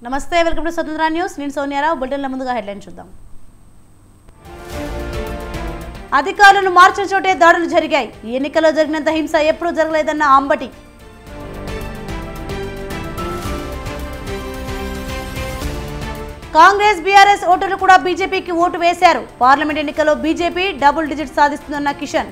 నమస్తే welcome to స్వతంత్ర news నేను సోనియారావు బులెటిన్ల ముందుగా హెడ్లైన్ చూద్దాం అధికారులను మార్చిన చోటే దాడులు జరిగాయి ఈ ఎన్నికల్లో జరిగినంత హింస ఎప్పుడూ జరగలేదన్న అంబటి కాంగ్రెస్ బీఆర్ఎస్ ఓటర్లు కూడా బీజేపీకి ఓటు వేశారు పార్లమెంట్ ఎన్నికల్లో బీజేపీ డబుల్ డిజిట్ సాధిస్తుందన్న కిషన్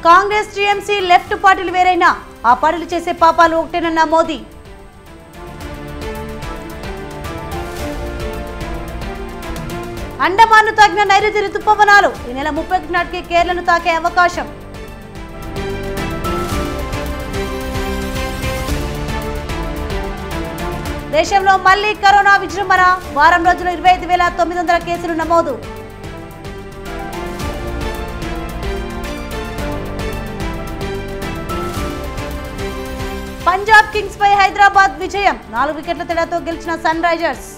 కాంగ్రెస్ టీఎంసీ లెఫ్ట్ పార్టీలు వేరైనా ఆ పార్టీలు చేసే పాపాలు ఒకటేనన్న మోదీ అండమాన్ను తాకిన నైరుతి రుతుపవనాలు ఈ నెల 31 నాటికి కేరళను తాకే అవకాశం దేశంలో మళ్లీ కరోనా విజృంభణ వారం రోజులు 25,900 కేసులు నమోదు పంజాబ్ కింగ్స్ పై హైదరాబాద్ విజయం 4 వికెట్ల తేడాతో గెలిచిన సన్ రైజర్స్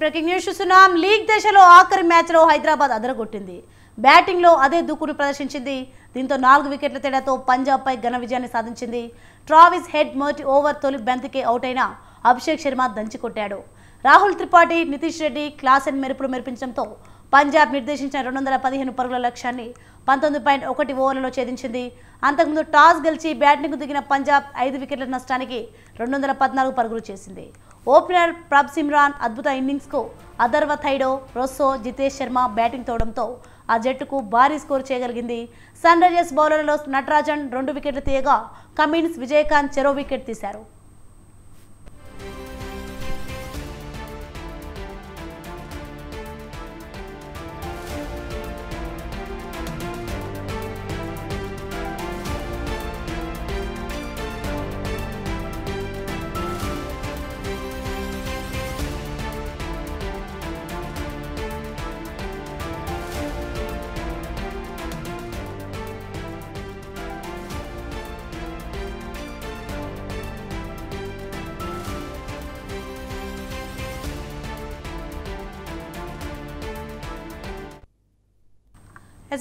బ్రేకింగ్ న్యూస్ చూస్తున్నాం. లీగ్ దశలో ఆఖరి మ్యాచ్లో హైదరాబాద్ అదరగొట్టింది. బ్యాటింగ్లో అదే దూకుడు ప్రదర్శించింది. దీంతో 4 వికెట్ల తేడాతో పంజాబ్పై ఘన విజయాన్ని సాధించింది. ట్రావిస్ హెడ్ మొదటి ఓవర్ తొలి బంతికే అవుట్ అయిన అభిషేక్ శర్మ దంచికొట్టాడు. రాహుల్ త్రిపాఠి, నితీష్ రెడ్డి క్లాసెన్ మెరుపులు మెరిపించడంతో పంజాబ్ నిర్దేశించిన 215 పరుగుల లక్ష్యాన్ని 19.1 ఓవర్లలో ఛేదించింది. అంతకుముందు టాస్ గెలిచి బ్యాటింగ్కు దిగిన పంజాబ్ 5 వికెట్ల నష్టానికి 214 పరుగులు చేసింది. ఓపెనర్ ప్రభ్సిమ్రాన్ అద్భుత ఇన్నింగ్స్కు అథర్వ థైడో, రొస్సో, జితేష్ శర్మ బ్యాటింగ్ తోవడంతో ఆ జట్టుకు భారీ స్కోర్ చేయగలిగింది. సన్ రైజర్స్ బౌలర్లలో నటరాజన్ 2 వికెట్లు తీయగా కమిన్స్, విజయకాంత్ చెరో వికెట్ తీశారు.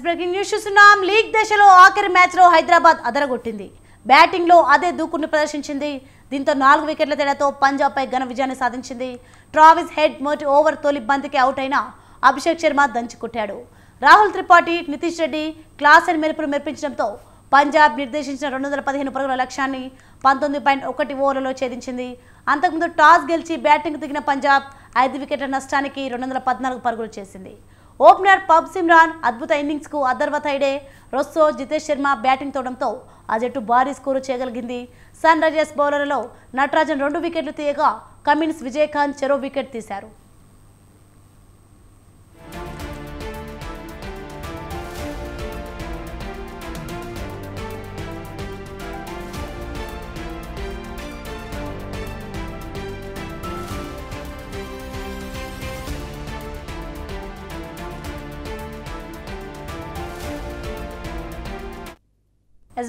బ్రేకింగ్ న్యూస్ చూస్తున్నాం. లీగ్ దశలో ఆఖరి మ్యాచ్లో హైదరాబాద్ అదరగొట్టింది. బ్యాటింగ్లో అదే దూకుడుని ప్రదర్శించింది. దీంతో 4 వికెట్ల తేడాతో పంజాబ్పై ఘన విజయాన్ని సాధించింది. ట్రావిస్ హెడ్ మొదటి ఓవర్ తొలి బంతికి అవుట్ అయిన అభిషేక్ శర్మ దంచికొట్టాడు. రాహుల్ త్రిపాఠి, నితీష్ రెడ్డి క్లాసెన్ మెరుపులు మెరిపించడంతో పంజాబ్ నిర్దేశించిన 215 పరుగుల లక్ష్యాన్ని 19.1 ఓవర్లలో ఛేదించింది. అంతకుముందు టాస్ గెలిచి బ్యాటింగ్కు దిగిన పంజాబ్ 5 వికెట్ల నష్టానికి 214 పరుగులు చేసింది. ఓపెనర్ ప్రభ్సిమ్రాన్ అద్భుత ఇన్నింగ్స్కు అథర్వ థైడే, రొస్సో, జితేష్ శర్మ బ్యాటింగ్ తోవడంతో ఆ జట్టు భారీ స్కోరు చేయగలిగింది. సన్ రైజర్స్ బౌలర్లలో నటరాజన్ 2 వికెట్లు తీయగా కమిన్స్, విజయకాంత్ చెరో వికెట్ తీశారు.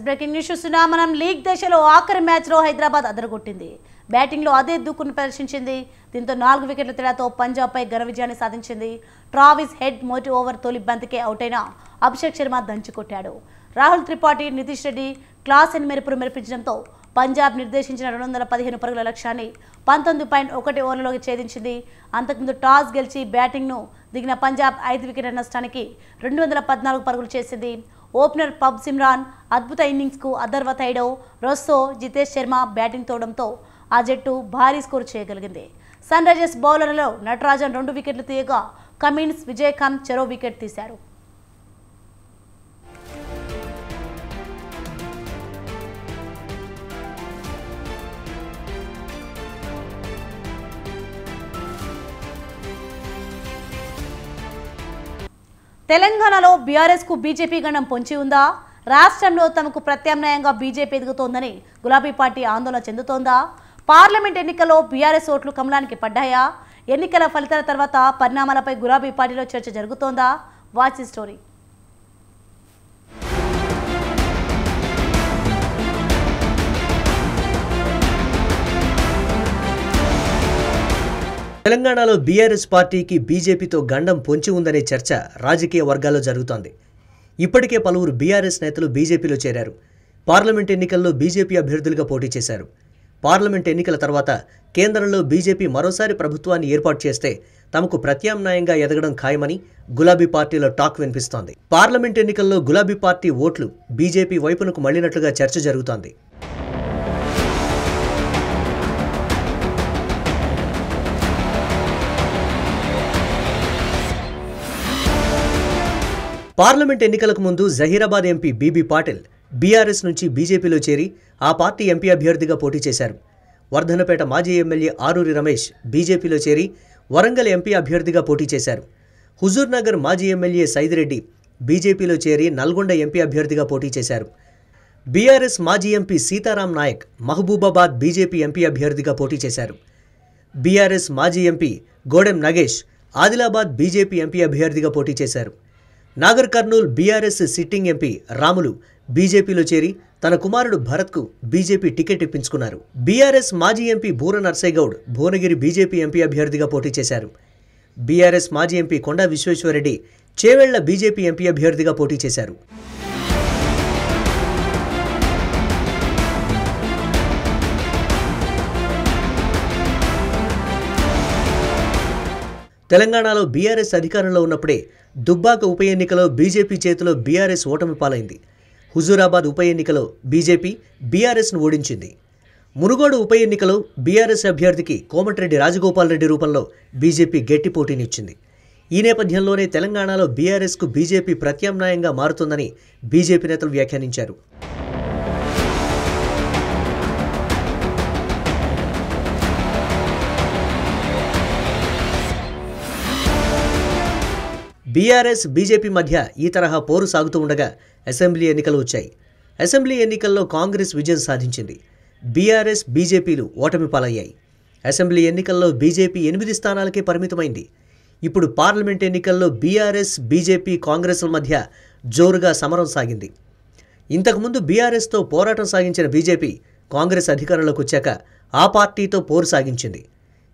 బ్రేకింగ్ న్యూస్ చూస్తున్నాం. మనం లీగ్ దశలో ఆఖరి మ్యాచ్లో హైదరాబాద్ అదరగొట్టింది. బ్యాటింగ్లో అదే దూకుడుని ప్రదర్శించింది. దీంతో 4 వికెట్ల తేడాతో పంజాబ్పై ఘన విజయాన్ని సాధించింది. ట్రావిస్ హెడ్ మొదటి ఓవర్ తొలి బంతికే అవుట్ అయిన అభిషేక్ శర్మ దంచికొట్టాడు. రాహుల్ త్రిపాఠి, నితీష్ రెడ్డి క్లాసెన్ మెరుపులు మెరిపించడంతో పంజాబ్ నిర్దేశించిన 215 పరుగుల లక్ష్యాన్ని 19.1 ఓవర్లలో ఛేదించింది. అంతకుముందు టాస్ గెలిచి బ్యాటింగ్ను దిగిన పంజాబ్ 5 వికెట్ల నష్టానికి 214 పరుగులు చేసింది. ఓపెనర్ ప్రభ్సిమ్రాన్ అద్భుత ఇన్నింగ్స్కు అథర్వ థైడో, రొస్సో, జితేష్ శర్మ బ్యాటింగ్ తోవడంతో ఆ జట్టు భారీ స్కోర్ చేయగలిగింది. సన్ రైజర్స్ బౌలర్లలో నటరాజన్ 2 వికెట్లు తీయగా కమిన్స్, విజయకాంత్ చెరో వికెట్ తీశారు. తెలంగాణలో బీఆర్ఎస్ కు బీజేపీ గణం పొంచి ఉందా? రాష్ట్రంలో తమకు ప్రత్యామ్నాయంగా బీజేపీ ఎదుగుతోందని గులాబీ పార్టీ ఆందోళన చెందుతోందా? పార్లమెంట్ ఎన్నికల్లో బీఆర్ఎస్ ఓట్లు కమలానికి పడ్డాయా? ఎన్నికల ఫలితాల తర్వాత పరిణామాలపై గులాబీ పార్టీలో చర్చ జరుగుతోందా? Watch the story. తెలంగాణలో బీఆర్ఎస్ పార్టీకి బీజేపీతో గండం పొంచి ఉందనే చర్చ రాజకీయ వర్గాల్లో జరుగుతోంది. ఇప్పటికే పలువురు బీఆర్ఎస్ నేతలు బీజేపీలో చేరారు. పార్లమెంట్ ఎన్నికల్లో బీజేపీ అభ్యర్థులుగా పోటీ చేశారు. పార్లమెంట్ ఎన్నికల తర్వాత కేంద్రంలో బీజేపీ మరోసారి ప్రభుత్వాన్ని ఏర్పాటు చేస్తే తమకు ప్రత్యామ్నాయంగా ఎదగడం ఖాయమని గులాబీ పార్టీలో టాక్ వినిపిస్తోంది. పార్లమెంట్ ఎన్నికల్లో గులాబీ పార్టీ ఓట్లు బీజేపీ వైపునకు మళ్లినట్లుగా చర్చ జరుగుతోంది. పార్లమెంట్ ఎన్నికలకు ముందు జహీరాబాద్ ఎంపీ బీబీ పాటిల్ బీఆర్ఎస్ నుంచి బీజేపీలో చేరి ఆ పార్టీ ఎంపీ అభ్యర్థిగా పోటీ చేశారు. వర్ధనపేట మాజీ ఎమ్మెల్యే ఆరూరి రమేష్ బీజేపీలో చేరి వరంగల్ ఎంపీ అభ్యర్థిగా పోటీ చేశారు. హుజూర్నగర్ మాజీ ఎమ్మెల్యే సైదిరెడ్డి బీజేపీలో చేరి నల్గొండ ఎంపీ అభ్యర్థిగా పోటీ చేశారు. బీఆర్ఎస్ మాజీ MP Seetharam Naik Mahabubabad BJP MP అభ్యర్థిగా పోటీ చేశారు. బీఆర్ఎస్ మాజీ MP Godem Nagesh Adilabad BJP MP అభ్యర్థిగా పోటీ చేశారు. Nagar Kurnool BRS sitting MP Ramulu బీజేపీలో చేరి తన కుమారుడు భరత్కు బీజేపీ టికెట్ ఇప్పించుకున్నారు. బీఆర్ఎస్ మాజీ MP Boora Narsaiah Goud Bhuvanagiri BJP MP అభ్యర్థిగా పోటీ చేశారు. బీఆర్ఎస్ మాజీ ఎంపీ కొండా విశ్వేశ్వరరెడ్డి చేవెళ్ల బీజేపీ ఎంపీ అభ్యర్థిగా పోటీ చేశారు. తెలంగాణలో బీఆర్ఎస్ అధికారంలో ఉన్నప్పుడే దుబ్బాక ఉప ఎన్నికలో బీజేపీ చేతిలో బీఆర్ఎస్ ఓటమి పాలైంది. హుజూరాబాద్ ఉప ఎన్నికలో బీజేపీ బీఆర్ఎస్ను ఓడించింది. మునుగోడు ఉప ఎన్నికలో బీఆర్ఎస్ అభ్యర్థికి కోమటిరెడ్డి రాజగోపాల్ రెడ్డి రూపంలో బీజేపీ గట్టి పోటీనిచ్చింది. ఈ నేపథ్యంలోనే తెలంగాణలో బీఆర్ఎస్కు బీజేపీ ప్రత్యామ్నాయంగా మారుతుందని బీజేపీ నేతలు వ్యాఖ్యానించారు. బీఆర్ఎస్ బీజేపీ మధ్య ఈ తరహా పోరు సాగుతూ ఉండగా అసెంబ్లీ ఎన్నికలు వచ్చాయి. అసెంబ్లీ ఎన్నికల్లో కాంగ్రెస్ విజయం సాధించింది. బీఆర్ఎస్ బీజేపీలు ఓటమి పాలయ్యాయి. అసెంబ్లీ ఎన్నికల్లో బీజేపీ 8 స్థానాలకే పరిమితమైంది. ఇప్పుడు పార్లమెంట్ ఎన్నికల్లో బీఆర్ఎస్ బీజేపీ కాంగ్రెస్ల మధ్య జోరుగా సమరం సాగింది. ఇంతకుముందు బీఆర్ఎస్తో పోరాటం సాగించిన బీజేపీ కాంగ్రెస్ అధికారంలోకి వచ్చాక ఆ పార్టీతో పోరు సాగించింది.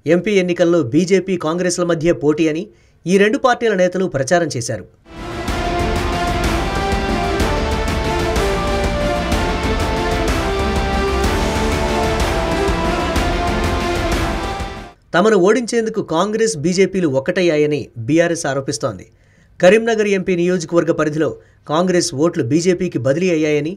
ఎంపీ ఎన్నికల్లో బీజేపీ కాంగ్రెస్ల మధ్య పోటీ అని ఈ రెండు పార్టీల నేతలు ప్రచారం చేశారు. తమను ఓడించేందుకు కాంగ్రెస్ బీజేపీలు ఒక్కటయ్యాయని బీఆర్ఎస్ ఆరోపిస్తోంది. కరీంనగర్ ఎంపీ నియోజకవర్గ పరిధిలో కాంగ్రెస్ ఓట్లు బీజేపీకి బదిలీ అయ్యాయని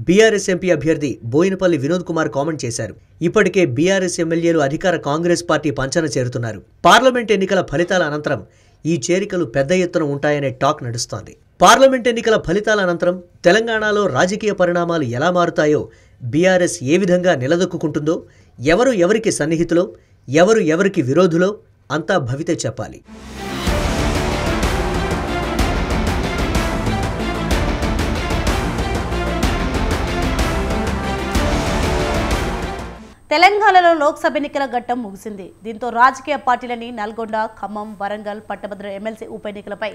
బీఆర్ఎస్ ఎంపీ అభ్యర్థి బోయినపల్లి వినోద్ కుమార్ కామెంట్ చేశారు. ఇప్పటికే బీఆర్ఎస్ ఎమ్మెల్యేలు అధికార కాంగ్రెస్ పార్టీ పంచన చేరుతున్నారు. పార్లమెంట్ ఎన్నికల ఫలితాల అనంతరం ఈ చేరికలు పెద్ద ఎత్తున ఉంటాయనే టాక్ నడుస్తోంది. పార్లమెంట్ ఎన్నికల ఫలితాల అనంతరం తెలంగాణలో రాజకీయ పరిణామాలు ఎలా మారుతాయో, బీఆర్ఎస్ ఏ విధంగా నిలదొక్కుంటుందో, ఎవరు ఎవరికి సన్నిహితులో, ఎవరు ఎవరికి విరోధులో అంతా భవితే చెప్పాలి. తెలంగాణలో లోక్సభ ఎన్నికల ఘట్టం ముగిసింది. దీంతో రాజకీయ పార్టీలని నల్గొండ, ఖమ్మం, వరంగల్, పట్టభద్రుల ఎమ్మెల్సీ ఉప ఎన్నికలపై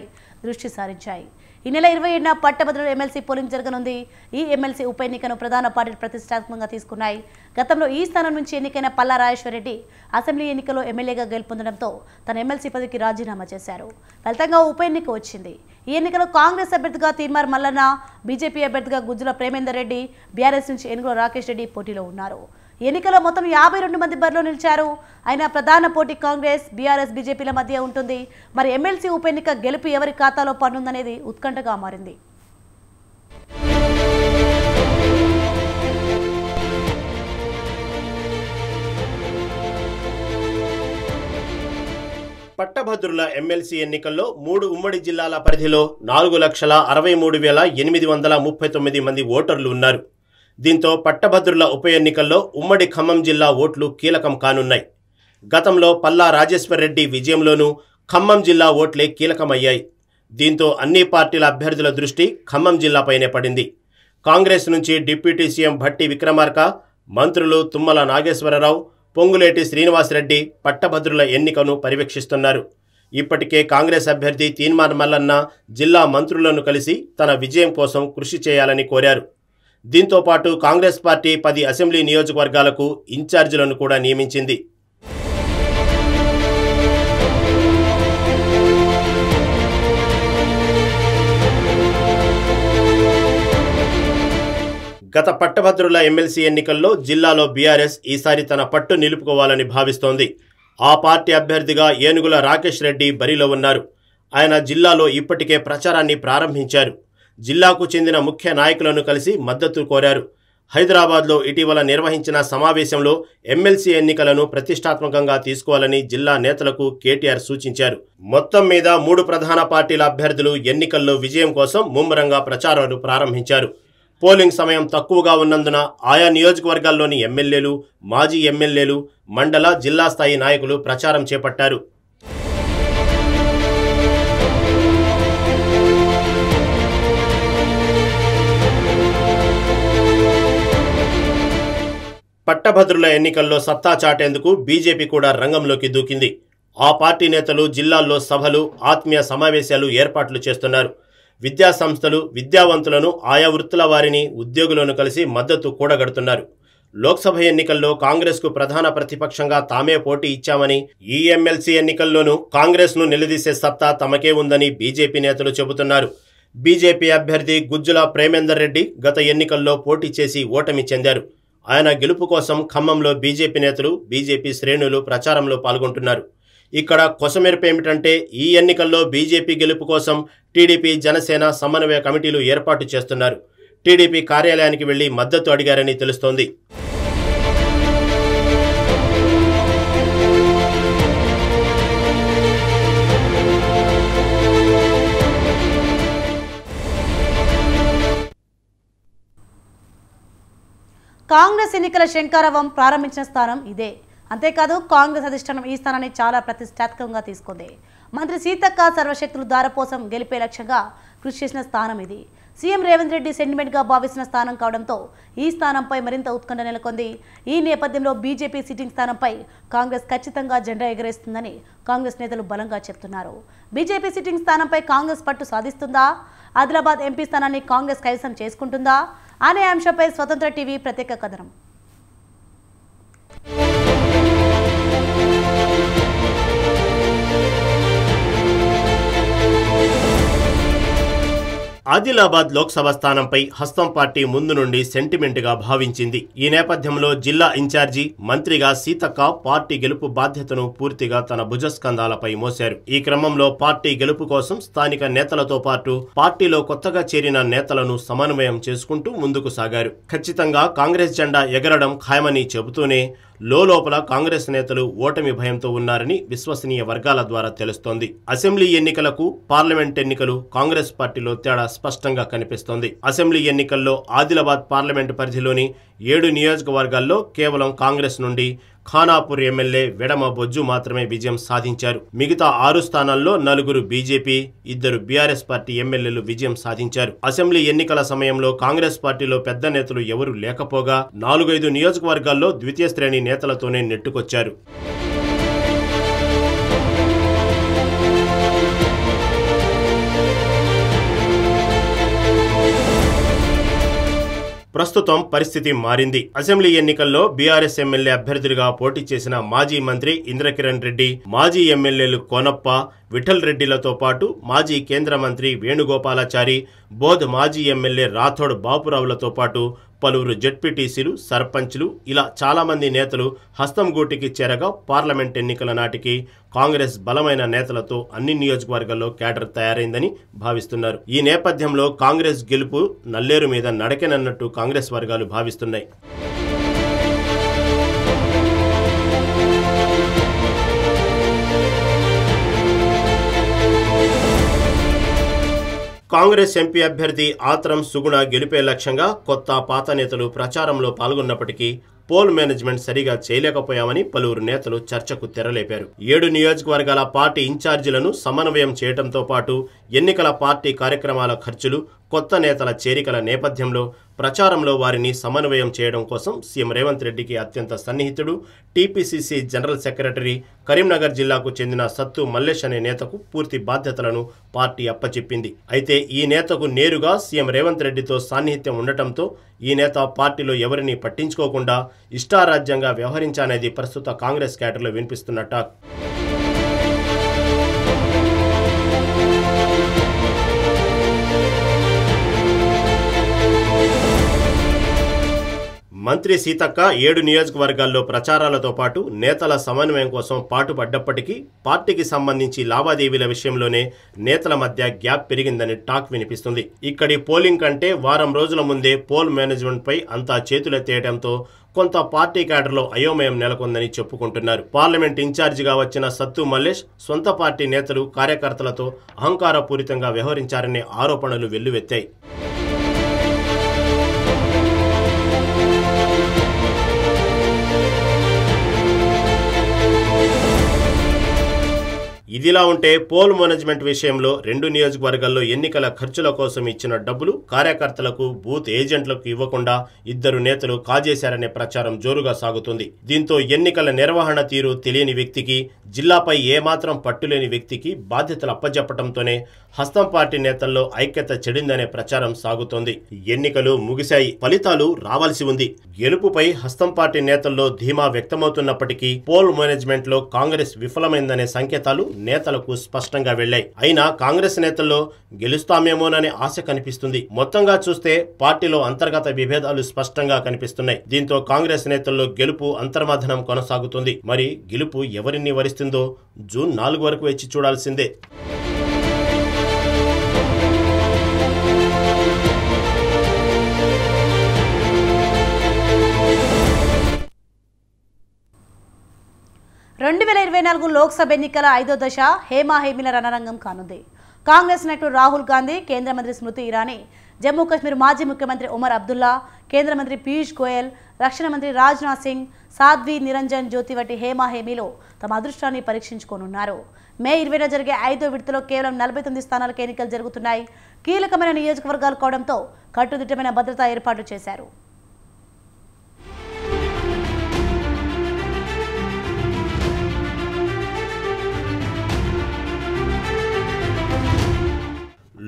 దృష్టి సారించాయి. ఈ నెల 27న పట్టభద్రుల ఎమ్మెల్సీ పోలింగ్ జరగనుంది. ఈ ఎమ్మెల్సీ ఉప ఎన్నికను ప్రధాన పార్టీలు ప్రతిష్టాత్మకంగా తీసుకున్నాయి. గతంలో ఈ స్థానం నుంచి ఎన్నికైన పల్లా రాజేశ్వరరెడ్డి అసెంబ్లీ ఎన్నికల్లో ఎమ్మెల్యేగా గెలుపొందడంతో తన ఎమ్మెల్సీ పదవికి రాజీనామా చేశారు. ఫలితంగా ఉప ఎన్నిక వచ్చింది. ఈ ఎన్నికలో కాంగ్రెస్ అభ్యర్థిగా తీర్మార్ మల్లన్న, బీజేపీ అభ్యర్థిగా గుజ్జుల ప్రేమేందర్ రెడ్డి, బీఆర్ఎస్ నుంచి ఏనుగుల రాకేష్ రెడ్డి పోటీలో ఉన్నారు. ఎన్నికలో మొత్తం 52 మంది బరిలో నిలిచారు. అయినా ప్రధాన పోటీ కాంగ్రెస్, బీఆర్ఎస్, బీజేపీల మధ్య ఉంటుంది. మరి ఎమ్మెల్సీ ఉప ఎన్నిక గెలుపు ఎవరి ఖాతాలో పడుతుందనేది ఉత్కంఠగా మారింది. పట్టభద్రుల ఎమ్మెల్సీ ఎన్నికల్లో 3 ఉమ్మడి జిల్లాల పరిధిలో 4,63,839 మంది ఓటర్లు ఉన్నారు. దీంతో పట్టభద్రుల ఉప ఎన్నికల్లో ఉమ్మడి ఖమ్మం జిల్లా ఓట్లు కీలకం కానున్నాయి. గతంలో పల్లా రాజేశ్వరరెడ్డి విజయంలోనూ ఖమ్మం జిల్లా ఓట్లే కీలకమయ్యాయి. దీంతో అన్ని పార్టీల అభ్యర్థుల దృష్టి ఖమ్మం జిల్లాపైనే పడింది. కాంగ్రెస్ నుంచి డిప్యూటీ సీఎం భట్టి విక్రమార్క, మంత్రులు తుమ్మల నాగేశ్వరరావు, పొంగులేటి శ్రీనివాసరెడ్డి పట్టభద్రుల ఎన్నికను పర్యవేక్షిస్తున్నారు. ఇప్పటికే కాంగ్రెస్ అభ్యర్థి తీన్మార్ మల్లన్న జిల్లా మంత్రులను కలిసి తన విజయం కోసం కృషి చేయాలని కోరారు. దీంతో పాటు కాంగ్రెస్ పార్టీ 10 అసెంబ్లీ నియోజకవర్గాలకు ఇన్ఛార్జీలను కూడా నియమించింది. గత పట్టభద్రుల ఎమ్మెల్సీ ఎన్నికల్లో జిల్లాలో బీఆర్ఎస్ ఈసారి తన పట్టు నిలుపుకోవాలని భావిస్తోంది. ఆ పార్టీ అభ్యర్థిగా ఏనుగుల రాకేష్ రెడ్డి బరిలో ఉన్నారు. ఆయన జిల్లాలో ఇప్పటికే ప్రచారాన్ని ప్రారంభించారు. జిల్లాకు చెందిన ముఖ్య నాయకులను కలిసి మద్దతు కోరారు. హైదరాబాద్లో ఇటీవల నిర్వహించిన సమావేశంలో ఎమ్మెల్సీ ఎన్నికలను ప్రతిష్టాత్మకంగా తీసుకోవాలని జిల్లా నేతలకు కేటీఆర్ సూచించారు. మొత్తం మీద 3 ప్రధాన పార్టీల అభ్యర్థులు ఎన్నికల్లో విజయం కోసం ముమ్మరంగా ప్రచారాలు ప్రారంభించారు. పోలింగ్ సమయం తక్కువగా ఉన్నందున ఆయా నియోజకవర్గాల్లోని ఎమ్మెల్యేలు, మాజీ ఎమ్మెల్యేలు, మండల, జిల్లా స్థాయి నాయకులు ప్రచారం చేపట్టారు. పట్టభద్రుల ఎన్నికల్లో సత్తా చాటేందుకు బీజేపీ కూడా రంగంలోకి దూకింది. ఆ పార్టీ నేతలు జిల్లాల్లో సభలు, ఆత్మీయ సమావేశాలు ఏర్పాట్లు చేస్తున్నారు. విద్యా సంస్థలు, విద్యావంతులను, ఆయా వృత్తుల వారిని, ఉద్యోగులను కలిసి మద్దతు కూడగడుతున్నారు. లోక్సభ ఎన్నికల్లో కాంగ్రెస్కు ప్రధాన ప్రతిపక్షంగా తామే పోటీ ఇచ్చామని, ఈ ఎమ్మెల్సీ ఎన్నికల్లోనూ కాంగ్రెస్ను నిలదీసే సత్తా తమకే ఉందని బీజేపీ నేతలు చెబుతున్నారు. బీజేపీ అభ్యర్థి గుజ్జుల ప్రేమేందర్ రెడ్డి గత ఎన్నికల్లో పోటీ చేసి ఓటమి చెందారు. ఆయన గెలుపు కోసం ఖమ్మంలో బీజేపీ నేతలు, బీజేపీ శ్రేణులు ప్రచారంలో పాల్గొంటున్నారు. ఇక్కడ కొసమెరుపు ఏమిటంటే ఈ ఎన్నికల్లో బీజేపీ గెలుపు కోసం టీడీపీ, జనసేన సమన్వయ కమిటీలు ఏర్పాటు చేస్తున్నారు. టీడీపీ కార్యాలయానికి వెళ్లి మద్దతు అడిగారని తెలుస్తోంది. కాంగ్రెస్ ఎన్నికల శంఖారావం ప్రారంభించిన స్థానం ఇదే. అంతేకాదు కాంగ్రెస్ అధిష్టానం ఈ స్థానాన్ని చాలా ప్రతిష్టాత్మకంగా తీసుకుంది. మంత్రి సీతక్క సర్వశక్తులు దారపోసం గెలిపే లక్ష్యంగా కృషి చేసిన స్థానం ఇది. సీఎం రేవంత్ రెడ్డి సెంటిమెంట్గా భావిస్తున్న స్థానం కావడంతో ఈ స్థానంపై మరింత ఉత్కంఠ నెలకొంది. ఈ నేపథ్యంలో బీజేపీ సిట్టింగ్ స్థానంపై కాంగ్రెస్ ఖచ్చితంగా జెండా ఎగరేస్తుందని కాంగ్రెస్ నేతలు బలంగా చెప్తున్నారు. బీజేపీ సిట్టింగ్ స్థానంపై కాంగ్రెస్ పట్టు సాధిస్తుందా? ఆదిలాబాద్ ఎంపీ స్థానాన్ని కాంగ్రెస్ కైవసం చేసుకుంటుందా అనే అంశంపై స్వతంత్ర టీవీ ప్రత్యేక కథనం. ఆదిలాబాద్ లోక్సభ స్థానంపై హస్తం పార్టీ ముందు నుండి సెంటిమెంట్గా భావించింది. ఈ నేపథ్యంలో జిల్లా ఇన్ఛార్జి, మంత్రిగా సీతక్క పార్టీ గెలుపు బాధ్యతను పూర్తిగా తన భుజస్కంధాలపై మోశారు. ఈ క్రమంలో పార్టీ గెలుపు కోసం స్థానిక నేతలతో పాటు పార్టీలో కొత్తగా చేరిన నేతలను సమన్వయం చేసుకుంటూ ముందుకు సాగారు. ఖచ్చితంగా కాంగ్రెస్ జెండా ఎగరడం ఖాయమని చెబుతూనే లోపల కాంగ్రెస్ నేతలు ఓటమి భయంతో ఉన్నారని విశ్వసనీయ వర్గాల ద్వారా తెలుస్తోంది. అసెంబ్లీ ఎన్నికలకు, పార్లమెంట్ ఎన్నికలు కాంగ్రెస్ పార్టీలో తేడా స్పష్టంగా కనిపిస్తోంది. అసెంబ్లీ ఎన్నికల్లో ఆదిలాబాద్ పార్లమెంటు పరిధిలోని 7 నియోజకవర్గాల్లో కేవలం కాంగ్రెస్ నుండి ఖానాపూర్ ఎమ్మెల్యే వెడమ బొజ్జు మాత్రమే విజయం సాధించారు. మిగతా 6 స్థానాల్లో 4 బీజేపీ, 2 బీఆర్ఎస్ పార్టీ ఎమ్మెల్యేలు విజయం సాధించారు. అసెంబ్లీ ఎన్నికల సమయంలో కాంగ్రెస్ పార్టీలో పెద్ద నేతలు ఎవరూ లేకపోగా 4-5 నియోజకవర్గాల్లో ద్వితీయ శ్రేణి నేతలతోనే నెట్టుకొచ్చారు. ప్రస్తుతం పరిస్థితి మారింది. అసెంబ్లీ ఎన్నికల్లో బీఆర్ఎస్ ఎమ్మెల్యే అభ్యర్థులుగా పోటీ చేసిన మాజీ మంత్రి ఇంద్రకిరణ్ రెడ్డి, మాజీ ఎమ్మెల్యేలు కోనప్ప, విఠల్ రెడ్డిలతో పాటు మాజీ కేంద్ర మంత్రి వేణుగోపాలాచారి, బోధ్ మాజీ ఎమ్మెల్యే రాథోడ్ బాపురావులతో పాటు పలువురు జెడ్పీటీసీలు, సర్పంచ్లు ఇలా చాలా మంది నేతలు హస్తం గూటికి చేరగా పార్లమెంట్ ఎన్నికల నాటికి కాంగ్రెస్ బలమైన నేతలతో అన్ని నియోజకవర్గాల్లో క్యాడర్ తయారైందని భావిస్తున్నారు. ఈ నేపథ్యంలో కాంగ్రెస్ గెలుపు నల్లేరు మీద నడకెనన్నట్టు కాంగ్రెస్ వర్గాలు భావిస్తున్నాయి. కాంగ్రెస్ ఎంపీ అభ్యర్థి ఆత్రం సుగుణ గెలిపే లక్ష్యంగా కొత్త పాత నేతలు ప్రచారంలో పాల్గొన్నప్పటికీ పోల్ మేనేజ్మెంట్ సరిగా చేయలేకపోయామని పలువురు నేతలు చర్చకు తెరలేపారు. 7 నియోజకవర్గాల పార్టీ ఇన్ఛార్జీలను సమన్వయం చేయడంతో పాటు ఎన్నికల పార్టీ కార్యక్రమాల ఖర్చులు, కొత్త నేతల చేరికల నేపథ్యంలో ప్రచారంలో వారిని సమన్వయం చేయడం కోసం సీఎం రేవంత్ రెడ్డికి అత్యంత సన్నిహితుడు టీపీసీసీ జనరల్ సెక్రటరీ కరీంనగర్ జిల్లాకు చెందిన సత్తు మల్లేష్ అనే నేతకు పూర్తి బాధ్యతలను పార్టీ అప్పచెప్పింది. అయితే ఈ నేతకు నేరుగా సీఎం రేవంత్ రెడ్డితో సాన్నిహిత్యం ఉండటంతో ఈ నేత పార్టీలో ఎవరిని పట్టించుకోకుండా ఇష్టారాజ్యంగా వ్యవహరించానేది ప్రస్తుత కాంగ్రెస్ కేడర్లో వినిపిస్తున్న టాక్. మంత్రి సీతక్క 7 నియోజకవర్గాల్లో ప్రచారాలతో పాటు నేతల సమన్వయం కోసం పాటుపడ్డప్పటికీ పార్టీకి సంబంధించి లావాదేవీల విషయంలోనే నేతల మధ్య గ్యాప్ పెరిగిందని టాక్ వినిపిస్తుంది. ఇక్కడి పోలింగ్ కంటే వారం రోజుల ముందే పోల్ మేనేజ్మెంట్ పై అంతా చేతులెత్తేయడంతో కొంత పార్టీ క్యాడర్లో అయోమయం నెలకొందని చెప్పుకుంటున్నారు. పార్లమెంట్ ఇన్ఛార్జిగా వచ్చిన సత్తు మల్లేష్ సొంత పార్టీ నేతలు, కార్యకర్తలతో అహంకారపూరితంగా వ్యవహరించారనే ఆరోపణలు వెల్లువెత్తాయి. ఇదిలా ఉంటే పోల్ మేనేజ్మెంట్ విషయంలో 2 నియోజకవర్గాల్లో ఎన్నికల ఖర్చుల కోసం ఇచ్చిన డబ్బులు కార్యకర్తలకు, బూత్ ఏజెంట్లకు ఇవ్వకుండా 2 నేతలు కాజేశారనే ప్రచారం జోరుగా సాగుతుంది. దీంతో ఎన్నికల నిర్వహణ తీరు తెలియని వ్యక్తికి, జిల్లాపై ఏమాత్రం పట్టులేని వ్యక్తికి బాధ్యతలు అప్పజెప్పడంతోనే హస్తం పార్టీ నేతల్లో ఐక్యత చెడిందనే ప్రచారం సాగుతోంది. ఎన్నికలు ముగిశాయి, ఫలితాలు రావాల్సి ఉంది. గెలుపుపై హస్తం పార్టీ నేతల్లో ధీమా వ్యక్తమవుతున్నప్పటికీ పోల్ మేనేజ్మెంట్ లో కాంగ్రెస్ విఫలమైందనే సంకేతాలు నేతలకు స్పష్టంగా వెళ్లాయి. అయినా కాంగ్రెస్ నేతల్లో గెలుస్తామేమోననే ఆశ కనిపిస్తుంది. మొత్తంగా చూస్తే పార్టీలో అంతర్గత విభేదాలు స్పష్టంగా కనిపిస్తున్నాయి. దీంతో కాంగ్రెస్ నేతల్లో గెలుపు అంతర్మథనం కొనసాగుతుంది. మరి గెలుపు ఎవరిని వరిస్తుందో జూన్ 4 వరకు వేచి చూడాల్సిందే. రెండు 2024 లోక్సభ ఎన్నికల 5వ దశ హేమాహేమీల రణరంగం కానుంది. కాంగ్రెస్ నాయకుడు రాహుల్ గాంధీ, కేంద్ర మంత్రి స్మృతి ఇరానీ, జమ్మూ కాశ్మీర్ మాజీ ముఖ్యమంత్రి ఉమర్ అబ్దుల్లా, కేంద్ర మంత్రి పీయూష్ గోయల్, రక్షణ మంత్రి రాజ్నాథ్ సింగ్, సాధ్వి నిరంజన్ జ్యోతి వంటి హేమాహేమీలో తమ అదృష్టాన్ని పరీక్షించుకోనున్నారు. మే 20న జరిగే 5వ విడతలో కేవలం 49 స్థానాలకు ఎన్నికలు జరుగుతున్నాయి. కీలకమైన నియోజకవర్గాలు కావడంతో కట్టుదిట్టమైన భద్రతా ఏర్పాట్లు చేశారు.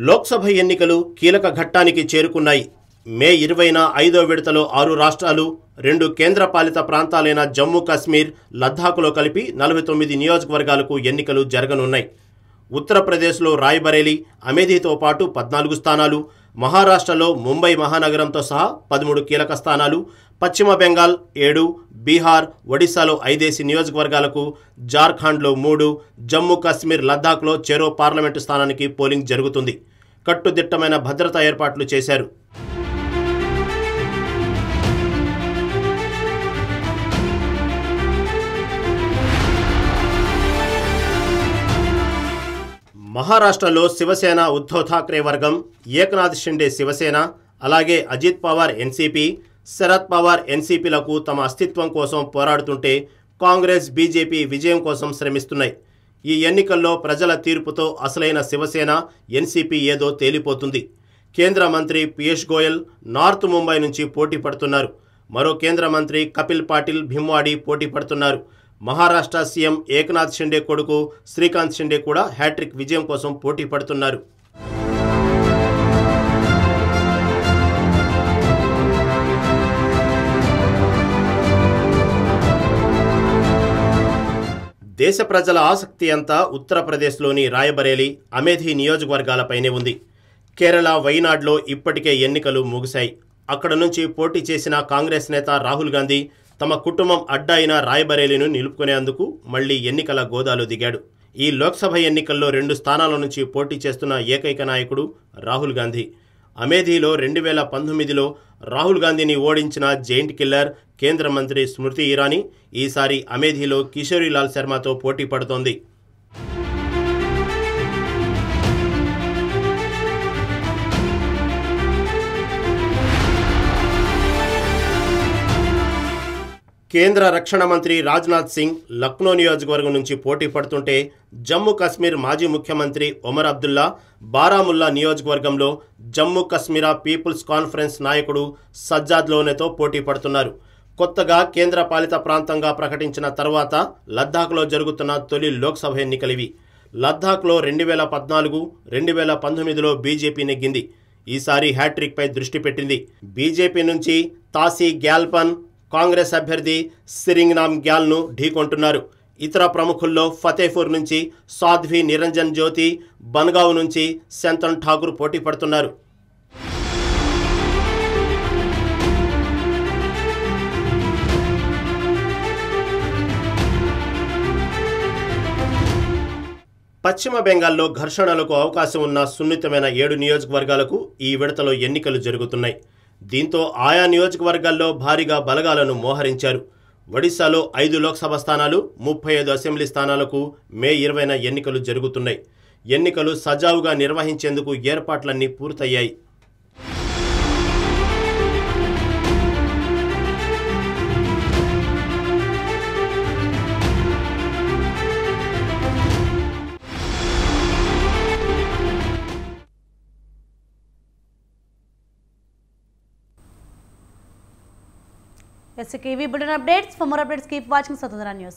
లోక్సభ ఎన్నికలు కీలక ఘట్టానికి చేరుకున్నాయి. మే 20న 5వ విడతలో 6 రాష్ట్రాలు, 2 కేంద్రపాలిత ప్రాంతాలైన జమ్మూ కాశ్మీర్, లద్దాఖ్లో కలిపి 49 నియోజకవర్గాలకు ఎన్నికలు జరగనున్నాయి. ఉత్తరప్రదేశ్లో రాయ్బరేలీ, అమేథీతో పాటు 14 స్థానాలు, మహారాష్ట్రలో ముంబై మహానగరంతో సహా 13 కీలక స్థానాలు, పశ్చిమ బెంగాల్ 7, బీహార్, ఒడిశాలో 5 నియోజకవర్గాలకు, జార్ఖండ్లో 3, జమ్మూ కాశ్మీర్, లద్దాఖ్లో చెరో పార్లమెంటు స్థానానికి పోలింగ్ జరుగుతుంది. కట్టుదిట్టమైన భద్రతా ఏర్పాట్లు చేశారు. మహారాష్ట్రలో శివసేన ఉద్ధవ్ ఠాక్రే వర్గం, ఏక్నాథ్ షిండే శివసేన, అలాగే అజిత్ పవార్ ఎన్సీపీ, శరద్ పవార్ ఎన్సీపీలకు తమ అస్తిత్వం కోసం పోరాడుతుంటే కాంగ్రెస్, బీజేపీ విజయం కోసం శ్రమిస్తున్నాయి. ఈ ఎన్నికల్లో ప్రజల తీర్పుతో అసలైన శివసేన, ఎన్సీపీ ఏదో తేలిపోతుంది. కేంద్ర మంత్రి పీయూష్ గోయల్ నార్త్ ముంబై నుంచి పోటీ పడుతున్నారు. మరో కేంద్ర మంత్రి కపిల్ పాటిల్ భిమ్వాడి పోటీ పడుతున్నారు. మహారాష్ట్ర సీఎం ఏక్నాథ్ షిండే కొడుకు శ్రీకాంత్ షిండే కూడా హ్యాట్రిక్ విజయం కోసం పోటీ పడుతున్నారు. దేశ ప్రజల ఆసక్తి అంతా ఉత్తరప్రదేశ్లోని రాయ్బరేలీ, అమేథీ నియోజకవర్గాలపైనే ఉంది. కేరళ, వైనాడ్లో ఇప్పటికే ఎన్నికలు ముగిశాయి. అక్కడ నుంచి పోటీ చేసిన కాంగ్రెస్ నేత రాహుల్ గాంధీ తమ కుటుంబం అడ్డా అయిన రాయ్బరేలీను నిలుపుకునేందుకు మళ్లీ ఎన్నికల గోదాలో దిగాడు. ఈ లోక్సభ ఎన్నికల్లో 2 స్థానాల నుంచి పోటీ చేస్తున్న ఏకైక నాయకుడు రాహుల్ గాంధీ. అమేథీలో 2019లో రాహుల్ గాంధీని ఓడించిన జైంట్ కిల్లర్ కేంద్ర మంత్రి స్మృతి ఇరానీ ఈసారి అమేథీలో కిషోరీలాల్ శర్మతో పోటీ పడుతోంది. కేంద్ర రక్షణ మంత్రి రాజ్నాథ్ సింగ్ లక్నో నియోజకవర్గం నుంచి పోటీ పడుతుంటే జమ్మూ కాశ్మీర్ మాజీ ముఖ్యమంత్రి ఒమర్ అబ్దుల్లా బారాముల్లా నియోజకవర్గంలో జమ్మూ కాశ్మీర్ పీపుల్స్ కాన్ఫరెన్స్ నాయకుడు సజ్జాద్ లోనేతో పోటీ పడుతున్నారు. కొత్తగా కేంద్ర పాలిత ప్రాంతంగా ప్రకటించిన తర్వాత లద్దాఖ్లో జరుగుతున్న తొలి లోక్సభ ఎన్నికలివి. లద్దాఖ్లో 2014, 2019లో బీజేపీ నెగ్గింది. ఈసారి హ్యాట్రిక్పై దృష్టి పెట్టింది. బీజేపీ నుంచి తాసీ గ్యాల్పన్, కాంగ్రెస్ అభ్యర్థి సిరింగ్నామ్ గ్యాల్ను ఢీకొంటున్నారు. ఇతర ప్రముఖుల్లో ఫతేపూర్ నుంచి సాధ్వి నిరంజన్ జ్యోతి, బన్గావ్ నుంచి శంతన్ ఠాకూర్ పోటీ పడుతున్నారు. పశ్చిమ బెంగాల్లో ఘర్షణలకు అవకాశం ఉన్న సున్నితమైన 7 నియోజకవర్గాలకు ఈ విడతలో ఎన్నికలు జరుగుతున్నాయి. దీంతో ఆయా నియోజకవర్గాల్లో భారీగా బలగాలను మోహరించారు. ఒడిశాలో 5 లోక్సభ స్థానాలు, 35 అసెంబ్లీ స్థానాలకు మే 20న ఎన్నికలు జరుగుతున్నాయి. ఎన్నికలు సజావుగా నిర్వహించేందుకు ఏర్పాట్లన్నీ పూర్తయ్యాయి. Yes, KV Bulletin updates. For more updates, keep watching Satudara News.